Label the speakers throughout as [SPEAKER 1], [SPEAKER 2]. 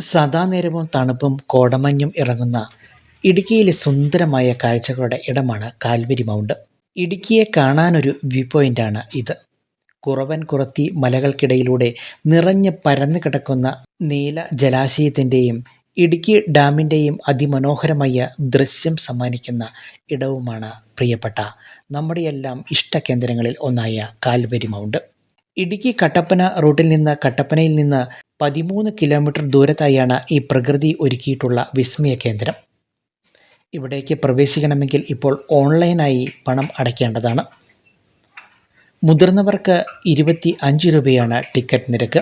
[SPEAKER 1] സദാനേരവും തണുപ്പും കോടമഞ്ഞും ഇറങ്ങുന്ന ഇടുക്കിയിലെ സുന്ദരമായ കാഴ്ചകളുടെ ഇടമാണ് കാൽവരി മൗണ്ട്. ഇടുക്കിയെ കാണാനൊരു വ്യൂ പോയിൻ്റാണ് ഇത്. കുറവൻ കുറത്തി മലകൾക്കിടയിലൂടെ നിറഞ്ഞ് പരന്നു കിടക്കുന്ന നീല ജലാശയത്തിൻ്റെയും ഇടുക്കി ഡാമിൻ്റെയും അതിമനോഹരമായ ദൃശ്യം സമ്മാനിക്കുന്ന ഇടവുമാണ് പ്രിയപ്പെട്ട നമ്മുടെയെല്ലാം ഇഷ്ടകേന്ദ്രങ്ങളിൽ ഒന്നായ കാൽവരി മൗണ്ട്. ഇടുക്കി കട്ടപ്പന റൂട്ടിൽ നിന്ന് കട്ടപ്പനയിൽ നിന്ന് 13 കിലോമീറ്റർ ദൂരത്തായാണ് ഈ പ്രകൃതി ഒരുക്കിയിട്ടുള്ള വിസ്മയ കേന്ദ്രം. ഇവിടേക്ക് പ്രവേശിക്കണമെങ്കിൽ ഇപ്പോൾ ഓൺലൈനായി പണം അടയ്ക്കേണ്ടതാണ്. മുതിർന്നവർക്ക് 25 രൂപയാണ് ടിക്കറ്റ് നിരക്ക്.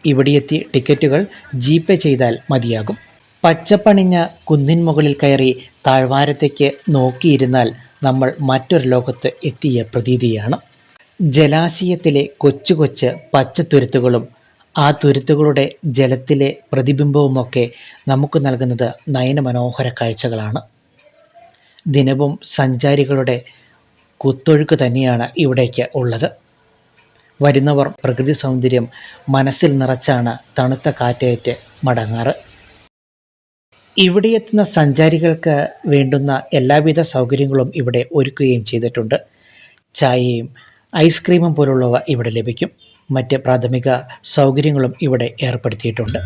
[SPEAKER 1] ഇവിടെയെത്തി ടിക്കറ്റുകൾ ജിപേ ചെയ്താൽ മതിയാകും. പച്ചപ്പണിഞ്ഞ കുന്നിൻ മുകളിൽ കയറി താഴ്വാരത്തേക്ക് നോക്കിയിരുന്നാൽ നമ്മൾ മറ്റൊരു ലോകത്ത് എത്തിയ പ്രതീതിയാണ്. ജലാശയത്തിലെ കൊച്ചു കൊച്ചു പച്ചത്തുരുത്തുകളും ആ തുരുത്തുകളുടെ ജലത്തിലെ പ്രതിബിംബവുമൊക്കെ നമുക്ക് നൽകുന്നത് നയനമനോഹര കാഴ്ചകളാണ്. ദിനവും സഞ്ചാരികളുടെ കുത്തൊഴുക്ക് തന്നെയാണ് ഇവിടേക്ക് ഉള്ളത്. വരുന്നവർ പ്രകൃതി സൗന്ദര്യം മനസ്സിൽ നിറച്ചാണ് തണുത്ത കാറ്റേറ്റ് മടങ്ങാറ്. ഇവിടെ എത്തുന്ന സഞ്ചാരികൾക്ക് വേണ്ടുന്ന എല്ലാവിധ സൗകര്യങ്ങളും ഇവിടെ ഒരുക്കുകയും ചെയ്തിട്ടുണ്ട്. ചായയും ഐസ്ക്രീമും പോലുള്ളവ ഇവിടെ ലഭിക്കും. മറ്റ് പ്രാഥമിക സൗകര്യങ്ങളും ഇവിടെ ഏർപ്പെടുത്തിയിട്ടുണ്ട്.